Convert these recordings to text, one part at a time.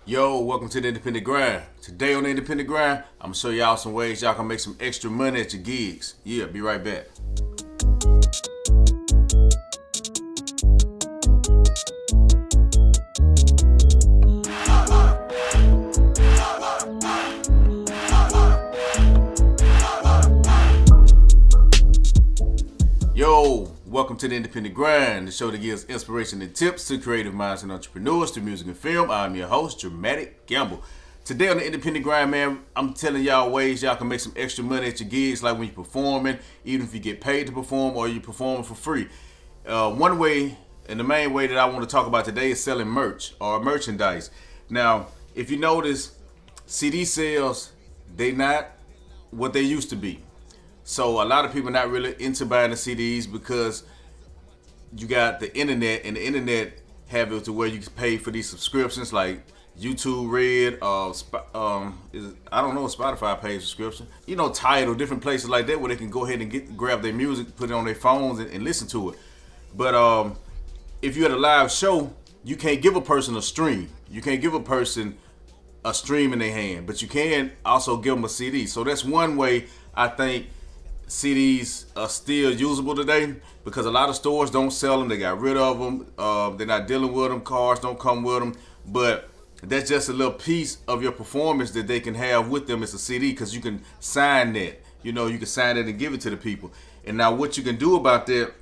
Yo, welcome to the Independent Grind. Today on the Independent Grind, I'm gonna show y'all some ways y'all can make some extra money at your gigs. Yeah, be right back. Yo, welcome to the Independent Grind, the show that gives inspiration and tips to creative minds and entrepreneurs through music and film. I'm your host, Dramatic Gamble. Today on the Independent Grind, man, I'm telling y'all ways y'all can make some extra money at your gigs, like when you're performing, even if you get paid to perform or you're performing for free. One way, and the main way that I want to talk about today is selling merch or merchandise. Now, if you notice, CD sales, they not what they used to be. So a lot of people are not really into buying the CDs because you got the internet, and the internet have it to where you can pay for these subscriptions like YouTube Red, I don't know, Spotify pays subscription. You know, Tidal, different places like that where they can go ahead and grab their music, put it on their phones, and listen to it. But if you're at a live show, you can't give a person a stream. You can't give a person a stream in their hand, but you can also give them a CD. So that's one way I think CDs are still usable today, because a lot of stores don't sell them. They got rid of them. They're not dealing with them. Cars don't come with them. But that's just a little piece of your performance that they can have with them. It's a CD because you can sign that. You know, you can sign it and give it to the people. And now what you can do about that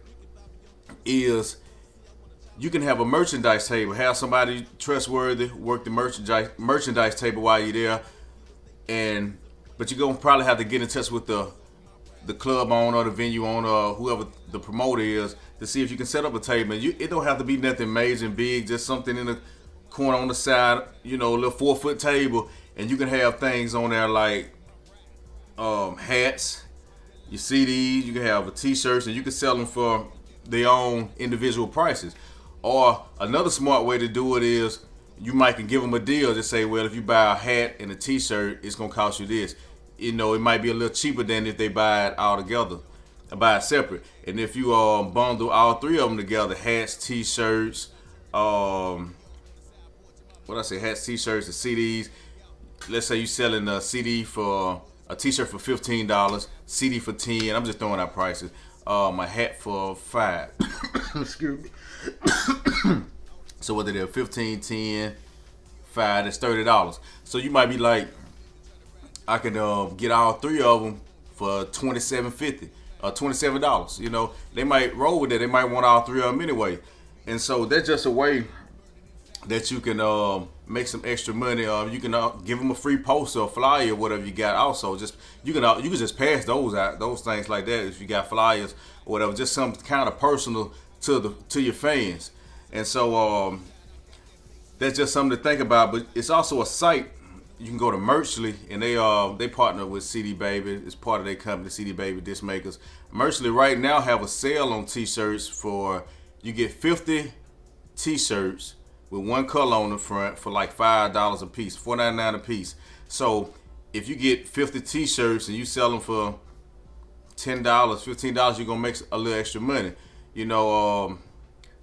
is you can have a merchandise table. Have somebody trustworthy work the merchandise table while you're there. But you're going to probably have to get in touch with the club owner, the venue owner, or whoever the promoter is, to see if you can set up a table. And it don't have to be nothing major and big, just something in the corner on the side, you know, a little 4-foot table, and you can have things on there like hats, your CDs, you can have t-shirts, and you can sell them for their own individual prices. Or another smart way to do it is you might can give them a deal to say, well, if you buy a hat and a t-shirt, it's gonna cost you this. You know, it might be a little cheaper than if they buy it all together, buy it separate. And if you bundle all three of them together, hats, t-shirts, hats, t-shirts, and CDs. Let's say you're selling a CD for a t-shirt for $15, CD for $10. I'm just throwing out prices. My hat for $5. Excuse me. So whether they're 15, 10, 5, that's $30. So you might be like, I can get all three of them for $27.50 or $27. You know, they might roll with it. They might want all three of them anyway. And so that's just a way that you can make some extra money. You can give them a free poster or flyer or whatever you got. Also, just you can just pass those out, those things like that, if you got flyers or whatever. Just something kind of personal to your fans. And so that's just something to think about. But it's also a site. You can go to Merchly, and they partner with CD Baby. It's part of their company, CD Baby Disc Makers. Merchly right now have a sale on t-shirts for, you get 50 t-shirts with one color on the front for like $5 a piece, $4.99 a piece. So if you get 50 t-shirts and you sell them for $10, $15, you're gonna make a little extra money. You know,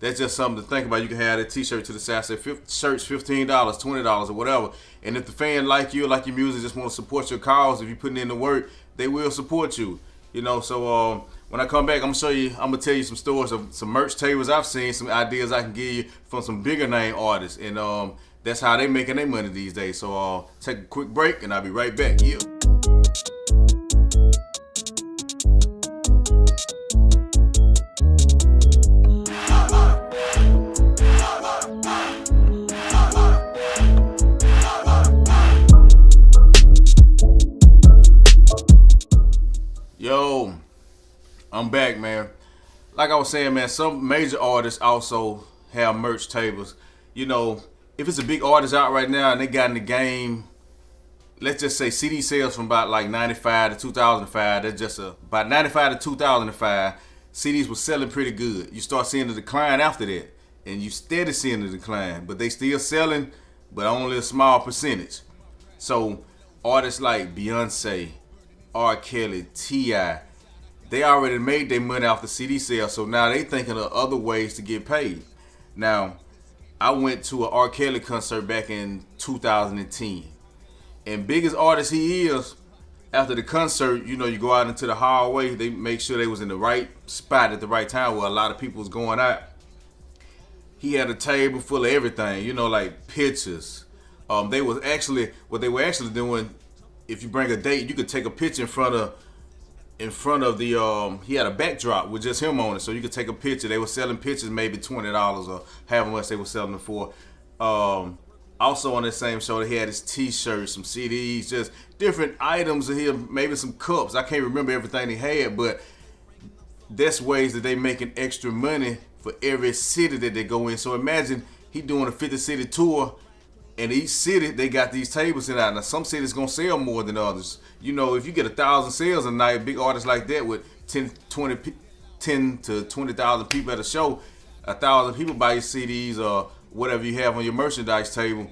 that's just something to think about. You can have that t-shirt to the side, say shirts $15, $20 or whatever. And if the fan like you, like your music, just want to support your cause, if you're putting in the work, they will support you. You know, so when I come back, I'm gonna tell you some stories of some merch tables I've seen, some ideas I can give you from some bigger name artists. And that's how they making their money these days. So take a quick break and I'll be right back. Yeah. Yo, I'm back, man. Like I was saying, man, some major artists also have merch tables. You know, if it's a big artist out right now and they got in the game, let's just say CD sales from about like 95 to 2005, that's just about 95 to 2005, CDs were selling pretty good. You start seeing the decline after that, and you steady seeing the decline, but they still selling, but only a small percentage. So artists like Beyonce, R. Kelly, T.I., they already made their money off the CD sale, so now they thinking of other ways to get paid. Now, I went to an R. Kelly concert back in 2010. And big as artist he is, after the concert, you know, you go out into the hallway, they make sure they was in the right spot at the right time where a lot of people was going out. He had a table full of everything, you know, like pictures. What they were actually doing, if you bring a date, you could take a picture in front of the he had a backdrop with just him on it, so you could take a picture. They were selling pictures maybe $20 or however much they were selling it for. Also on that same show, he had his t-shirts, some CDs, just different items of him, maybe some cups. I can't remember everything he had, but that's ways that they making extra money for every city that they go in. So imagine he doing a 50-city tour, and each city they got these tables in out. Now some cities gonna sell more than others. You know, if you get 1,000 sales a night, big artists like that with 10 to 20,000 people at a show, 1,000 people buy your CDs or whatever you have on your merchandise table.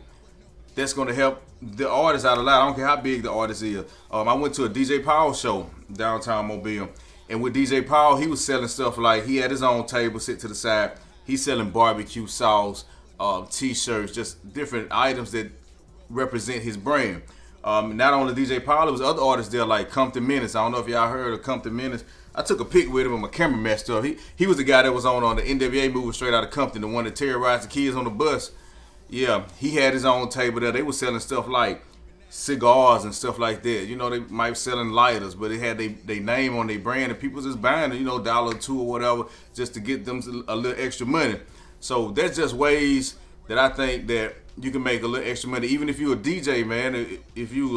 That's gonna help the artist out a lot. I don't care how big the artist is. I went to a DJ Powell show downtown Mobile, and with DJ Powell, he was selling stuff like he had his own table sit to the side. He's selling barbecue sauce, t-shirts, just different items that represent his brand. Not only DJ Powell, there was other artists there like Compton Menace. I don't know if y'all heard of Compton Menace. I took a pic with him and my camera messed up. He was the guy that was on the NWA movie Straight Outta Compton, the one that terrorized the kids on the bus. Yeah, he had his own table there. They were selling stuff like cigars and stuff like that. You know, they might be selling lighters, but it had they name on their brand, and people just buying it, you know, $1 or $2 or whatever, just to get them a little extra money. So that's just ways that I think that you can make a little extra money. Even if you're a DJ, man, if you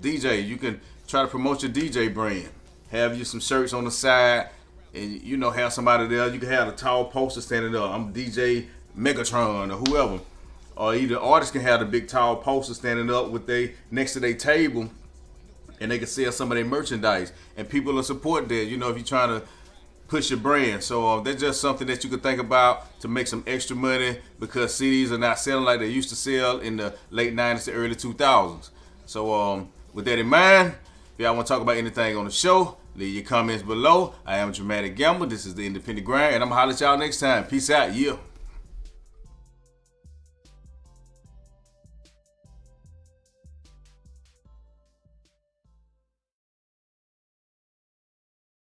DJ, you can try to promote your DJ brand. Have you some shirts on the side, and you know, have somebody there. You can have a tall poster standing up. I'm DJ Megatron or whoever. Or either artists can have the big tall poster standing up with next to their table, and they can sell some of their merchandise, and people will support that. You know, if you're trying to push your brand. So that's just something that you could think about to make some extra money, because CDs are not selling like they used to sell in the late 90s to early 2000s. So with that in mind, if y'all want to talk about anything on the show, leave your comments below. I am Dramatic Gamble. This is the Independent Grind, and I'm going to holler at y'all next time. Peace out. Yeah.